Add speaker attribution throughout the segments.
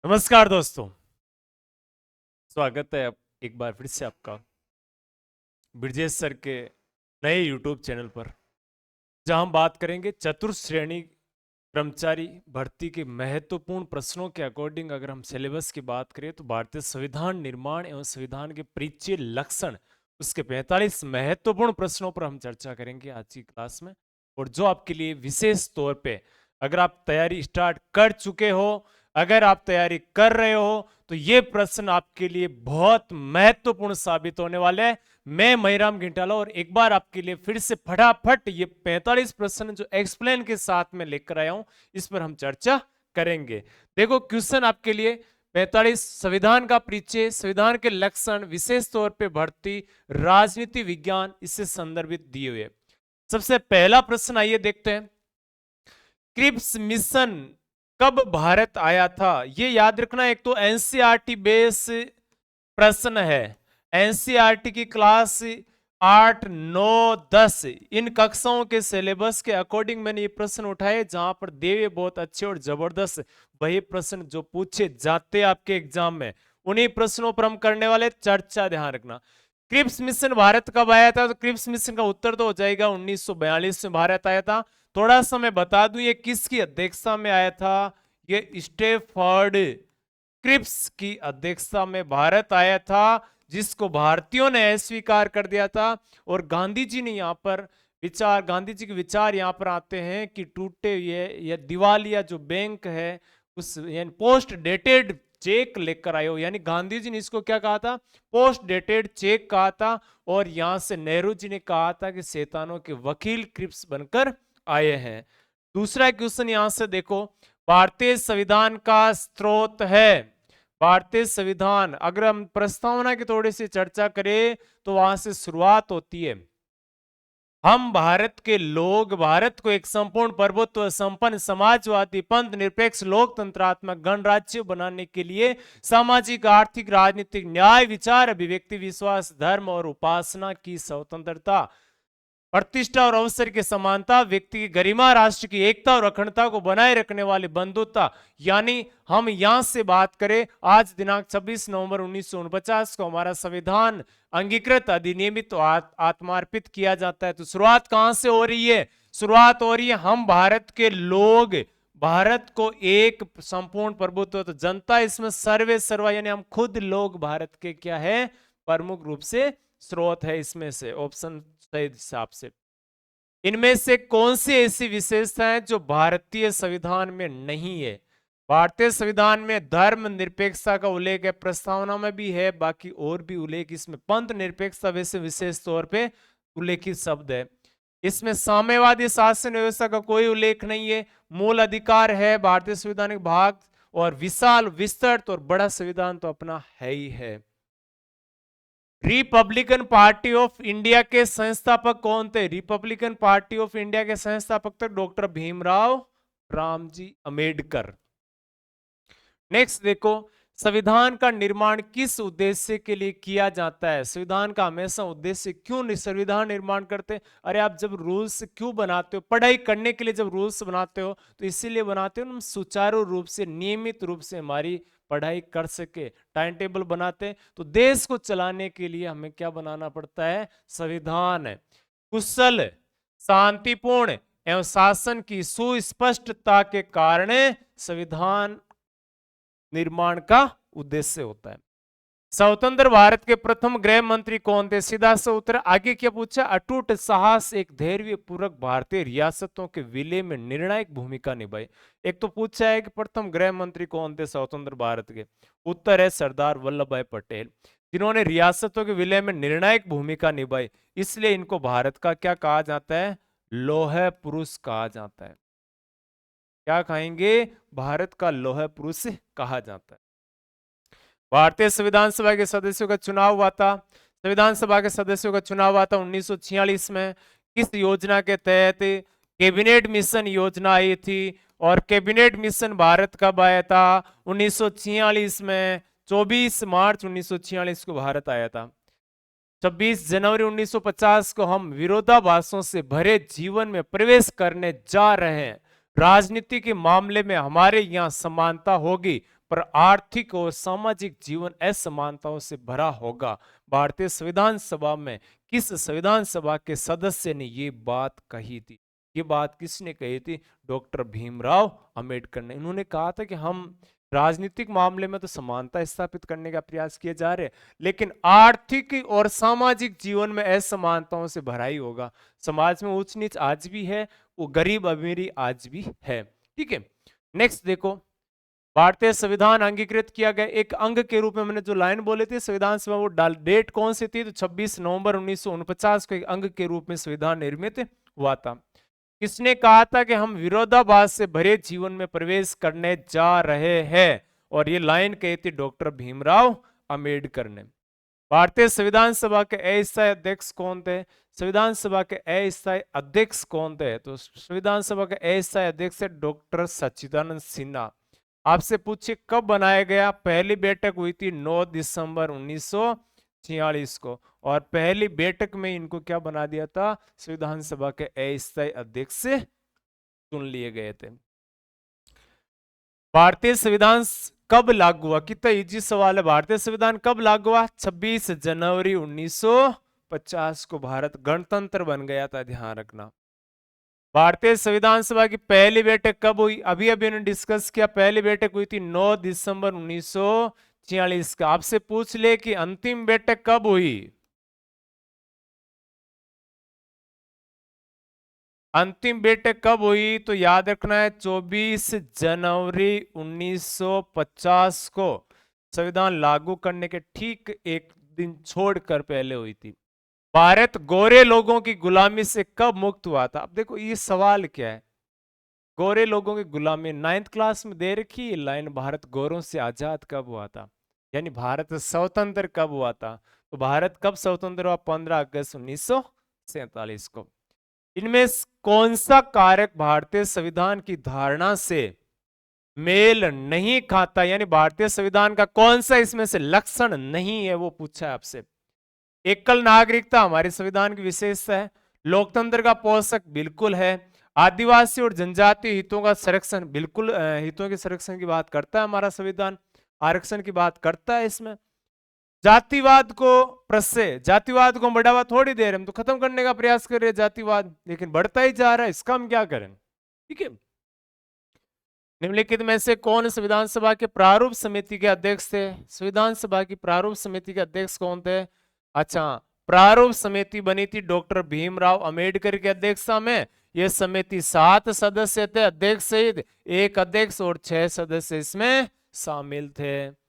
Speaker 1: नमस्कार दोस्तों। स्वागत है अब एक बार फिर से आपका ब्रजेश सर के नए यूट्यूब चैनल पर, जहां हम बात करेंगे चतुर्थ श्रेणी कर्मचारी भर्ती के महत्वपूर्ण प्रश्नों के अकॉर्डिंग। अगर हम सिलेबस की बात करें तो भारतीय संविधान निर्माण एवं संविधान के परिचय लक्षण, उसके 45 महत्वपूर्ण प्रश्नों पर हम चर्चा करेंगे आज की क्लास में। और जो आपके लिए विशेष तौर पे, अगर आप तैयारी स्टार्ट कर चुके हो, अगर आप तैयारी कर रहे हो, तो ये प्रश्न आपके लिए बहुत महत्वपूर्ण साबित होने वाले हैं। मैं महिराम घिंटाला और एक बार आपके लिए फिर से फटाफट ये 45 प्रश्न जो एक्सप्लेन के साथ में लेकर आया हूं, इस पर हम चर्चा करेंगे। देखो, क्वेश्चन आपके लिए 45: संविधान का परिचय, संविधान के लक्षण, विशेष तौर पे भर्ती, राजनीति विज्ञान, इससे संदर्भित दिए हुए। सबसे पहला प्रश्न आइए देखते हैं। क्रिप्स मिशन कब भारत आया था? ये याद रखना, एक तो एनसीईआरटी बेस प्रश्न है। एनसीईआरटी की क्लास 8, 9, 10 इन कक्षाओं के सिलेबस के अकॉर्डिंग मैंने ये प्रश्न उठाए, जहां पर देवे बहुत अच्छे और जबरदस्त वही प्रश्न जो पूछे जाते हैं आपके एग्जाम में, उन्हीं प्रश्नों पर हम करने वाले चर्चा। ध्यान रखना, क्रिप्स मिशन भारत कब आया था? तो क्रिप्स मिशन का उत्तर तो हो जाएगा 1942 में भारत आया था। थोड़ा सा मैं बता दूं, ये किसकी अध्यक्षता में आया था? ये स्टैफोर्ड क्रिप्स की अध्यक्षता में भारत आया था, जिसको भारतीयों ने अस्वीकार कर दिया था। और गांधी जी ने यहाँ पर विचार, गांधी जी के विचार यहाँ पर आते हैं कि टूटे ये दिवालिया जो बैंक है, उस यानी पोस्ट डेटेड चेक लेकर आए हो। यानी गांधी जी ने इसको क्या कहा था? पोस्ट डेटेड चेक कहा था। और यहां से नेहरू जी ने कहा था कि शैतानों के वकील क्रिप्स बनकर आए हैं। दूसरा क्वेश्चन यहां से देखो, भारतीय संविधान का स्रोत है। भारतीय संविधान, अगर हम प्रस्तावना की थोड़ी सी चर्चा करें तो वहां से शुरुआत होती है। हम भारत के लोग भारत को एक संपूर्ण प्रभुत्व संपन्न समाजवादी पंथ निरपेक्ष लोकतंत्रात्मक गणराज्य बनाने के लिए सामाजिक आर्थिक राजनीतिक न्याय विचार अभिव्यक्ति विश्वास धर्म और उपासना की स्वतंत्रता प्रतिष्ठा और अवसर की समानता व्यक्ति की गरिमा राष्ट्र की एकता और अखंडता को बनाए रखने वाली बंधुता, यानी हम यहां से बात करें, आज दिनांक 26 नवंबर 1949 को हमारा संविधान अंगीकृत अधिनियमित आत्मार्पित किया जाता है। तो शुरुआत कहां से हो रही है? शुरुआत हो रही है, हम भारत के लोग भारत को एक संपूर्ण प्रभुत्व, तो जनता इसमें सर्वे सर्वा, यानी हम खुद लोग भारत के क्या है? प्रमुख रूप से स्रोत है। इसमें से ऑप्शन सही हिसाब से इनमें से कौन सी ऐसी विशेषता है जो भारतीय संविधान में नहीं है? भारतीय संविधान में धर्म निरपेक्षता का उल्लेख है, प्रस्तावना में भी है, बाकी और भी उल्लेख इसमें पंथ निरपेक्षता वैसे विशेष तौर पे उल्लेखित शब्द है। इसमें साम्यवादी शासन व्यवस्था का कोई उल्लेख नहीं है। मूल अधिकार है भारतीय संविधान के भाग, और विशाल विस्तृत और बड़ा संविधान तो अपना है ही है। रिपब्लिकन पार्टी ऑफ इंडिया के संस्थापक कौन थे? रिपब्लिकन पार्टी ऑफ इंडिया के संस्थापक थे डॉक्टर भीमराव रामजी अंबेडकर। नेक्स्ट देखो, संविधान का निर्माण किस उद्देश्य के लिए किया जाता है? संविधान का हमेशा उद्देश्य क्यों संविधान निर्माण करते हैं? अरे आप जब रूल्स क्यों बनाते हो? पढ़ाई करने के लिए जब रूल्स बनाते हो तो इसीलिए बनाते हो ना, सुचारू रूप से नियमित रूप से हमारी पढ़ाई कर सके, टाइम टेबल बनाते। तो देश को चलाने के लिए हमें क्या बनाना पड़ता है? संविधान। कुशल, शांतिपूर्ण एवं शासन की सुस्पष्टता के कारण संविधान निर्माण का उद्देश्य होता है। स्वतंत्र भारत के प्रथम गृह मंत्री कौन थे? सीधा सा उत्तर। आगे क्या पूछा? अटूट साहस एक धैर्य पूर्वक भारतीय रियासतों के विलय में निर्णायक भूमिका निभाई। एक तो पूछा है कि प्रथम गृह मंत्री कौन थे स्वतंत्र भारत के? उत्तर है सरदार वल्लभ भाई पटेल, जिन्होंने रियासतों के विलय में निर्णायक भूमिका निभाई। इसलिए इनको भारत का क्या कहा जाता है? लौह पुरुष कहा जाता है। क्या कहेंगे? भारत का लौह पुरुष कहा जाता है। भारतीय संविधान सभा के सदस्यों का चुनाव हुआ था। संविधान सभा के सदस्यों का चुनाव हुआ था 1946 में। किस योजना के तहत? कैबिनेट मिशन योजना आई थी। और कैबिनेट मिशन भारत कब आया था? 1946 में। 24 मार्च 1946 को भारत आया था। 26 जनवरी 1950 को हम विरोधाभासों से भरे जीवन में प्रवेश करने जा रहे हैं। राजनीति के मामले में हमारे यहाँ समानता होगी, पर आर्थिक और सामाजिक जीवन असमानताओं से भरा होगा। भारतीय संविधान सभा में किस संविधान सभा के सदस्य ने ये बात कही थी? ये बात किसने कही थी? डॉक्टर भीमराव अंबेडकर ने। इन्होंने कहा था कि हम राजनीतिक मामले में तो समानता स्थापित करने का प्रयास किए जा रहे हैं, लेकिन आर्थिक और सामाजिक जीवन में असमानताओं से भरा ही होगा। समाज में ऊंच नीच आज भी है, वो गरीब अमीरी आज भी है। ठीक है, नेक्स्ट देखो, भारतीय संविधान अंगीकृत किया गया एक अंग के रूप में, मैंने जो लाइन बोले थे संविधान सभा, वो डेट कौन सी थी? तो 26 नवंबर 1949 को एक अंग के रूप में संविधान निर्मित हुआ था। किसने कहा था कि हम विरोधाभास से भरे जीवन में प्रवेश करने जा रहे हैं? और ये लाइन कही थी डॉक्टर भीमराव अंबेडकर ने। भारतीय संविधान सभा के अस्थायी अध्यक्ष कौन थे? संविधान सभा के अस्थायी अध्यक्ष कौन थे? तो संविधान सभा के अस्थायी अध्यक्ष है डॉक्टर सच्चिदानंद सिन्हा। आपसे पूछे कब बनाया गया? पहली बैठक हुई थी 9 दिसंबर 1946 को, और पहली बैठक में इनको क्या बना दिया था? संविधान सभा के अस्थायी अध्यक्ष से चुन लिए गए थे। भारतीय संविधान कब लागू हुआ? कितना इजी सवाल है। भारतीय संविधान कब लागू हुआ? 26 जनवरी 1950 को भारत गणतंत्र बन गया था, ध्यान रखना। भारतीय संविधान सभा की पहली बैठक कब हुई? अभी अभी ने डिस्कस किया, पहली बैठक हुई थी 9 दिसंबर 1946 का। आपसे पूछ ले कि अंतिम बैठक कब हुई? अंतिम बैठक कब हुई? तो याद रखना है 24 जनवरी 1950 को संविधान लागू करने के ठीक एक दिन छोड़कर पहले हुई थी। भारत गोरे लोगों की गुलामी से कब मुक्त हुआ था? अब देखो ये सवाल क्या है, गोरे लोगों की गुलामी 9th क्लास में दे रखी है लाइन, भारत गोरों से आजाद कब हुआ था, यानी भारत स्वतंत्र कब हुआ था? तो भारत कब स्वतंत्र हुआ? 15 अगस्त 1947 को। इनमें कौन सा कारक भारतीय संविधान की धारणा से मेल नहीं खाता, यानी भारतीय संविधान का कौन सा इसमें से लक्षण नहीं है, वो पूछा है आपसे। एकल नागरिकता हमारे संविधान की विशेषता है। लोकतंत्र का पोषक बिल्कुल है। आदिवासी और जनजातीय हितों का संरक्षण, बिल्कुल हितों के संरक्षण की बात करता है हमारा संविधान। आरक्षण की बात करता है इसमें। जातिवाद को प्रश्रय, जातिवाद को बढ़ावा थोड़ी दे रहे, हम तो खत्म करने का प्रयास कर रहे हैं जातिवाद, लेकिन बढ़ता ही जा रहा है, इसका हम क्या करें? ठीक है, निम्नलिखित में से कौन संविधान सभा के प्रारूप समिति के अध्यक्ष थे? संविधान सभा की प्रारूप समिति के अध्यक्ष कौन थे? अच्छा, प्रारूप समिति बनी थी डॉक्टर भीमराव अंबेडकर की अध्यक्षता में। यह समिति 7 सदस्य थे, अध्यक्ष सहित, एक अध्यक्ष और 6 सदस्य इसमें शामिल थे।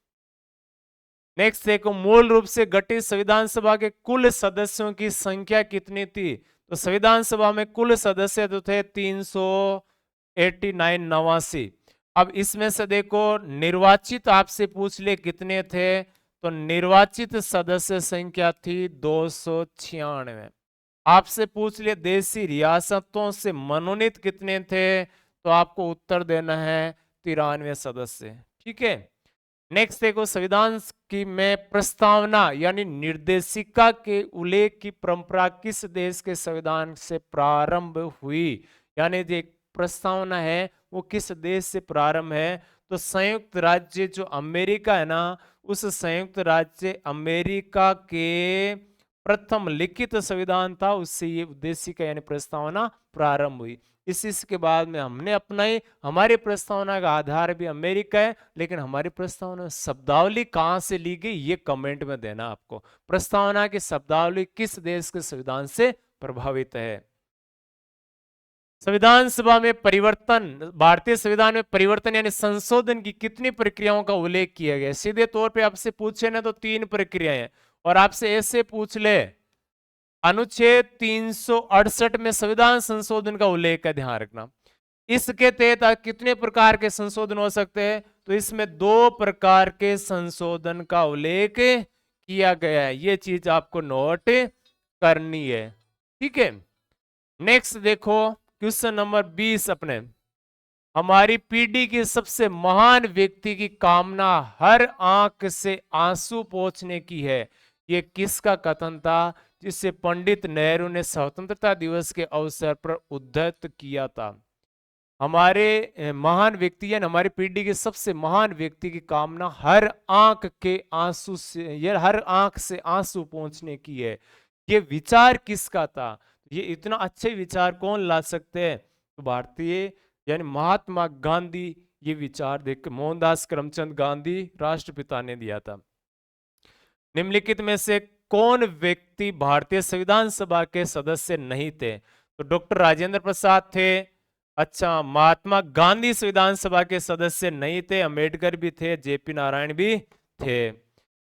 Speaker 1: नेक्स्ट देखो, मूल रूप से गठित संविधान सभा के कुल सदस्यों की संख्या कितनी थी? तो संविधान सभा में कुल सदस्य तो थे 389। अब इसमें से देखो निर्वाचित आपसे पूछ ले कितने थे, तो निर्वाचित सदस्य संख्या थी 296। आपसे पूछ ले देशी रियासतों से मनोनीत कितने थे, तो आपको उत्तर देना है 93 सदस्य। ठीक है, नेक्स्ट देखो, संविधान की में प्रस्तावना यानी निर्देशिका के उल्लेख की परंपरा किस देश के संविधान से प्रारंभ हुई? यानी जो प्रस्तावना है वो किस देश से प्रारंभ है? तो संयुक्त राज्य जो अमेरिका है ना, उस संयुक्त राज्य अमेरिका के प्रथम लिखित संविधान था, उससे ये उद्देशिका यानी प्रस्तावना प्रारंभ हुई। इसके बाद में हमने अपनाई, हमारी प्रस्तावना का आधार भी अमेरिका है, लेकिन हमारी प्रस्तावना शब्दावली कहां से ली गई ये कमेंट में देना आपको। प्रस्तावना की शब्दावली किस देश के संविधान से प्रभावित है? संविधान सभा में परिवर्तन, भारतीय संविधान में परिवर्तन यानी संशोधन की कितनी प्रक्रियाओं का उल्लेख किया गया? सीधे तौर पे आपसे पूछे ना तो 3 प्रक्रियाएं, और आपसे ऐसे पूछ ले अनुच्छेद 368 में संविधान संशोधन का उल्लेख है, ध्यान रखना। इसके तहत कितने प्रकार के संशोधन हो सकते हैं? तो इसमें 2 प्रकार के संशोधन का उल्लेख किया गया है, ये चीज आपको नोट करनी है। ठीक है, नेक्स्ट देखो क्वेश्चन नंबर 20 अपने, हमारी पीढ़ी की सबसे महान व्यक्ति की कामना हर आंख से आंसू पोंछने की है, ये किसका कथन था जिसे पंडित नेहरू ने स्वतंत्रता दिवस के अवसर पर उद्धृत किया था? हमारे महान व्यक्ति यानी हमारी पीढ़ी के सबसे महान व्यक्ति की कामना हर आंख के आंसू से, ये हर आंख से आंसू पहुंचने की है। ये विचार किसका था? ये इतना अच्छे विचार कौन ला सकते हैं? तो भारतीय यानी महात्मा गांधी ये विचार देख के, मोहनदास करमचंद गांधी राष्ट्रपिता ने दिया था। निम्नलिखित में से कौन व्यक्ति भारतीय संविधान सभा के सदस्य नहीं थे? तो डॉक्टर राजेंद्र प्रसाद थे। अच्छा, महात्मा गांधी संविधान सभा के सदस्य नहीं थे। अंबेडकर भी थे, जेपी नारायण भी थे।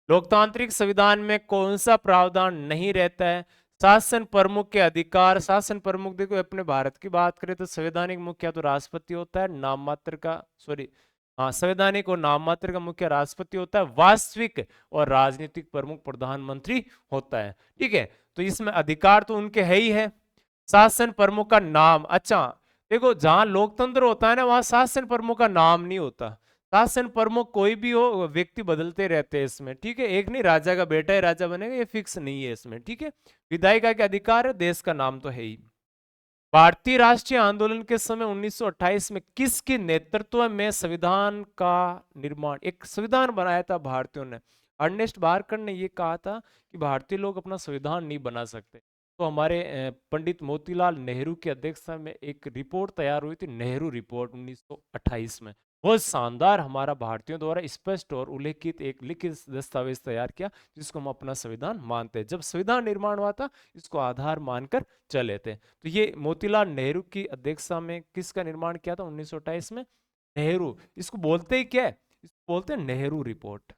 Speaker 1: लोकतांत्रिक संविधान में कौन सा प्रावधान नहीं रहता है? शासन प्रमुख के अधिकार। शासन प्रमुख, देखो अपने भारत की बात करें तो संवैधानिक मुखिया तो राष्ट्रपति होता है, नाम मात्र का, सॉरी हाँ, संवैधानिक और नाम मात्र का मुखिया राष्ट्रपति होता है, वास्तविक और राजनीतिक प्रमुख प्रधानमंत्री होता है। ठीक है, तो इसमें अधिकार तो उनके है ही है। शासन प्रमुख का नाम, अच्छा देखो जहां लोकतंत्र होता है ना, वहां शासन प्रमुख का नाम नहीं होता। शासन प्रमुख कोई भी हो, व्यक्ति बदलते रहते हैं इसमें। ठीक है, एक नहीं, राजा का बेटा है राजा बनेगा, ये फिक्स नहीं है इसमें। ठीक है, विधायिका के अधिकार है, देश का नाम तो है ही। भारतीय राष्ट्रीय आंदोलन के समय 1928 में किसके नेतृत्व में संविधान का निर्माण, एक संविधान बनाया था भारतीयों ने? अर्नेस्ट बारकर ने ये कहा था कि भारतीय लोग अपना संविधान नहीं बना सकते। तो हमारे पंडित मोतीलाल नेहरू की अध्यक्षता में एक रिपोर्ट तैयार हुई थी, नेहरू रिपोर्ट 1928 में। बहुत शानदार, हमारा भारतीयों द्वारा स्पष्ट और उल्लेखित एक लिखित दस्तावेज तैयार किया जिसको हम अपना संविधान मानते हैं। जब संविधान निर्माण हुआ था, इसको आधार मानकर चले थे। तो ये मोतीलाल नेहरू की अध्यक्षता में किसका निर्माण किया था 1928 में? नेहरू। इसको बोलते ही क्या है? इसको बोलते हैं नेहरू रिपोर्ट।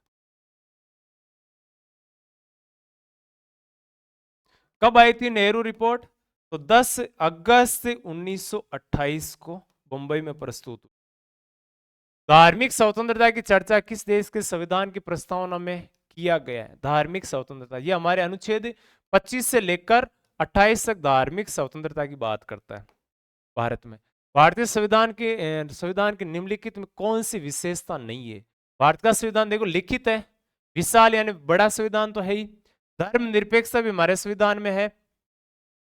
Speaker 1: कब आई थी नेहरू रिपोर्ट? तो 10 अगस्त 1928 को मुंबई में प्रस्तुत हुई। धार्मिक स्वतंत्रता की चर्चा किस देश के संविधान की प्रस्तावना में किया गया है? धार्मिक स्वतंत्रता, ये हमारे अनुच्छेद 25 से लेकर 28 तक धार्मिक स्वतंत्रता की बात करता है भारत में। भारतीय संविधान के निम्नलिखित में कौन सी विशेषता नहीं है? भारत का संविधान देखो लिखित है, विशाल यानी बड़ा संविधान तो है ही, धर्मनिरपेक्षता भी हमारे संविधान में है,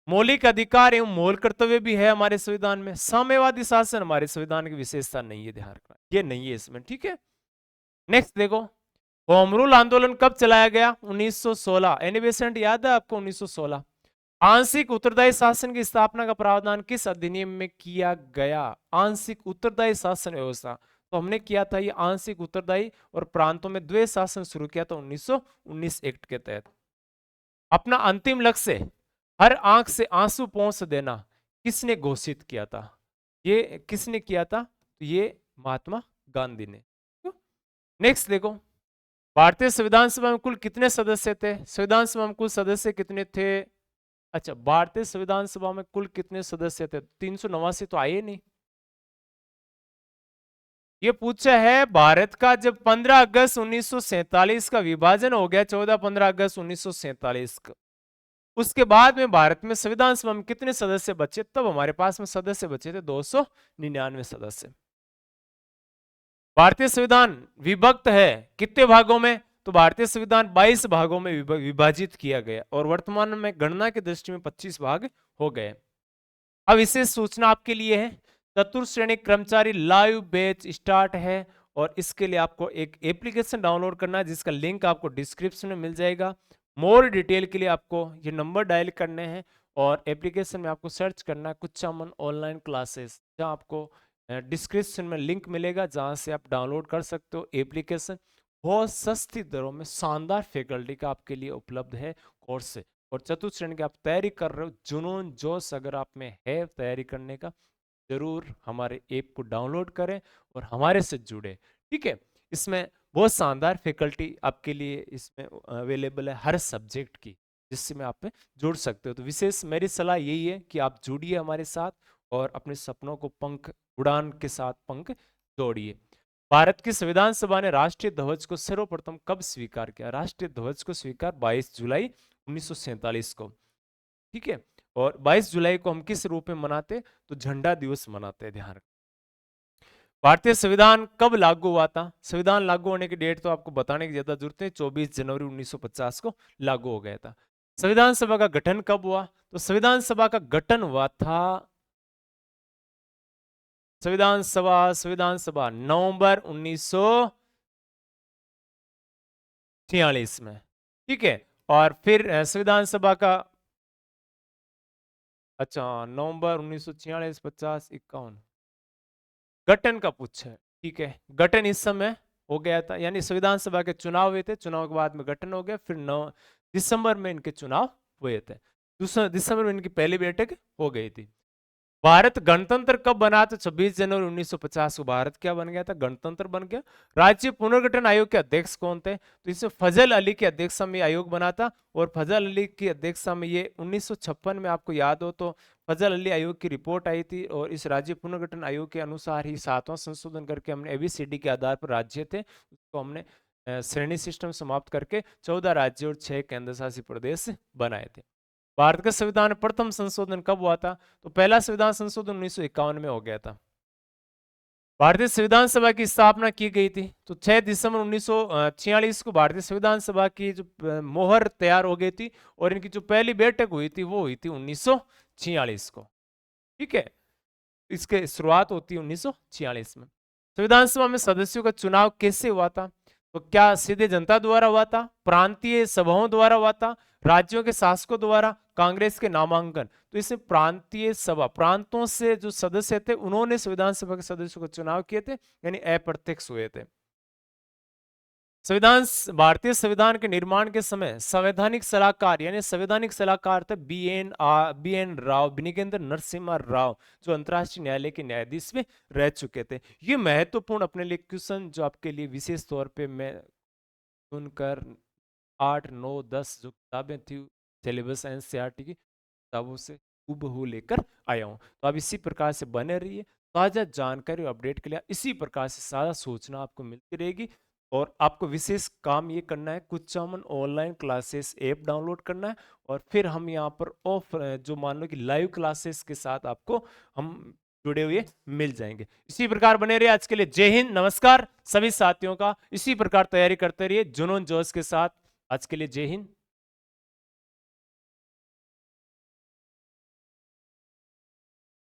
Speaker 1: मौलिक अधिकार एवं मूल कर्तव्य भी है हमारे संविधान में, साम्यवादी शासन हमारे संविधान की विशेषता नहीं है, ध्यान रखना ये नहीं है इसमें। ठीक है, नेक्स्ट देखो, होम रूल आंदोलन कब चलाया गया? 1916। एनी बेसेंट याद है आपको? 1916। आंशिक उत्तरदायी शासन की स्थापना का प्रावधान किस अधिनियम में किया गया? आंशिक उत्तरदायी शासन व्यवस्था, तो हमने किया था ये आंशिक उत्तरदायी और प्रांतों में द्वैध शासन शुरू किया था 1919 एक्ट के तहत। अपना अंतिम लक्ष्य हर आंख से आंसू पहुंच देना किसने घोषित किया था? ये किसने किया था? तो ये महात्मा गांधी ने। नेक्स्ट देखो, भारतीय संविधान सभा में कुल कितने सदस्य थे? संविधान सभा में कुल सदस्य कितने थे? अच्छा, भारतीय संविधान सभा में कुल कितने सदस्य थे? 389 तो आए नहीं। ये पूछा है भारत का जब 15 अगस्त 1947 का विभाजन हो गया, 14-15 अगस्त 1947 का, उसके बाद में भारत में संविधान सभा में कितने सदस्य बचे? तब हमारे पास में सदस्य बचे थे 299 सदस्य। भारतीय संविधान विभक्त है कितने भागों में? तो भारतीय संविधान 22 भागों में विभाजित किया गया और वर्तमान में गणना की दृष्टि में 25 भाग हो गए। अब विशेष सूचना आपके लिए है, चतुर्थ श्रेणी कर्मचारी लाइव बैच स्टार्ट है और इसके लिए आपको एक एप्लीकेशन डाउनलोड करना है जिसका लिंक आपको डिस्क्रिप्शन में मिल जाएगा। मोर डिटेल के लिए आपको ये नंबर डायल करने हैं और एप्लीकेशन में आपको सर्च करना है कुछामन ऑनलाइन क्लासेस, जहां आपको डिस्क्रिप्शन में लिंक मिलेगा जहां से आप डाउनलोड कर सकते हो एप्लीकेशन। बहुत सस्ती दरों में शानदार फैकल्टी का आपके लिए उपलब्ध है कोर्स से। और चतुर्थ श्रेणी की आप तैयारी कर रहे हो, जुनून जोश अगर आप में है तैयारी करने का, जरूर हमारे ऐप को डाउनलोड करें और हमारे से जुड़े। ठीक है, इसमें बहुत शानदार फैकल्टी आपके लिए इसमें अवेलेबल है हर सब्जेक्ट की, जिससे में आप में जुड़ सकते हो। तो विशेष मेरी सलाह यही है कि आप जुड़िए हमारे साथ और अपने सपनों को पंख उड़ान के साथ पंख जोड़िए। भारत की संविधान सभा ने राष्ट्रीय ध्वज को सर्वप्रथम कब स्वीकार किया? राष्ट्रीय ध्वज को स्वीकार 22 जुलाई 1947 को। ठीक है, और 22 जुलाई को हम किस रूप में मनाते? तो झंडा दिवस मनाते हैं, ध्यान रखें। भारतीय संविधान कब लागू हुआ था? संविधान लागू होने की डेट तो आपको बताने की ज्यादा जरूरत है, 24 जनवरी 1950 को लागू हो गया था। संविधान सभा का गठन कब हुआ? तो संविधान सभा का गठन हुआ था संविधान सभा नवंबर 1946 में, ठीक है। और फिर संविधान सभा का, अच्छा नवंबर 1946, 50, 51 गठन का पूछा है, ठीक है। गठन इस समय हो गया था, यानी संविधान सभा के चुनाव हुए थे, चुनाव के बाद में गठन हो गया, फिर 9 दिसंबर में इनके चुनाव हुए थे। दूसरा दिसंबर में इनकी पहली बैठक हो गई थी। भारत गणतंत्र कब बना था? 26 जनवरी 1950 को भारत क्या बन गया था? गणतंत्र बन गया। राज्य पुनर्गठन आयोग के अध्यक्ष कौन थे? तो इसे फजल अली की अध्यक्षता में आयोग बना था, और फजल अली की अध्यक्षता में ये 1956 में, आपको याद हो तो फजल अली आयोग की रिपोर्ट आई थी, और इस राज्य पुनर्गठन आयोग के अनुसार ही 7वां संशोधन करके हमने एबीसीडी के आधार पर राज्य थे उसको हमने श्रेणी सिस्टम समाप्त करके 14 राज्य और 6 केंद्र शासित प्रदेश बनाए थे। भारत का संविधान प्रथम संशोधन कब हुआ था? तो पहला संविधान संशोधन 1951 में हो गया था। भारतीय संविधान सभा की स्थापना की गई थी तो 6 दिसंबर 1946 को भारतीय संविधान सभा की जो मोहर तैयार हो गई थी, और इनकी जो पहली बैठक हुई थी वो हुई थी 1946 को, ठीक है। इसके शुरुआत होती है 1946 में। संविधान सभा में सदस्यों का चुनाव कैसे हुआ था? तो क्या सीधे जनता द्वारा हुआ था, प्रांतीय सभाओं द्वारा हुआ था, राज्यों के शासकों द्वारा, कांग्रेस के नामांकन? तो इसमें प्रांतीय सभा, प्रांतों से जो सदस्य थे उन्होंने संविधान सभा के सदस्यों का चुनाव किए थे, यानी अप्रत्यक्ष हुए थे। संविधान, भारतीय संविधान के निर्माण के समय संवैधानिक सलाहकार, यानी संवैधानिक सलाहकार थे बी एन राव, बिनिगेंद्र नरसिम्हा राव, जो अंतर्राष्ट्रीय न्यायालय के न्यायाधीश में रह चुके थे। ये महत्वपूर्ण अपने लिए क्वेश्चन जो आपके लिए विशेष तौर पे मैं सुनकर 8, 9, 10 जो किताबें थी सिलेबस एनसीईआरटी की किताबों से हूबहू लेकर आया हूँ। तो आप इसी प्रकार से बने रहिए, ताज़ा जानकारी और अपडेट के लिए इसी प्रकार से सारा सूचना आपको मिलती रहेगी। और आपको विशेष काम ये करना है, Kuchaman online classes app download करना है, और फिर हम यहाँ पर ऑफ जो मान लो कि लाइव क्लासेस के साथ आपको हम जुड़े हुए मिल जाएंगे। इसी प्रकार बने रहिए। आज के लिए जय हिंद, नमस्कार सभी साथियों का। इसी प्रकार तैयारी करते रहिए जुनून जोश के साथ। आज के लिए जय हिंद।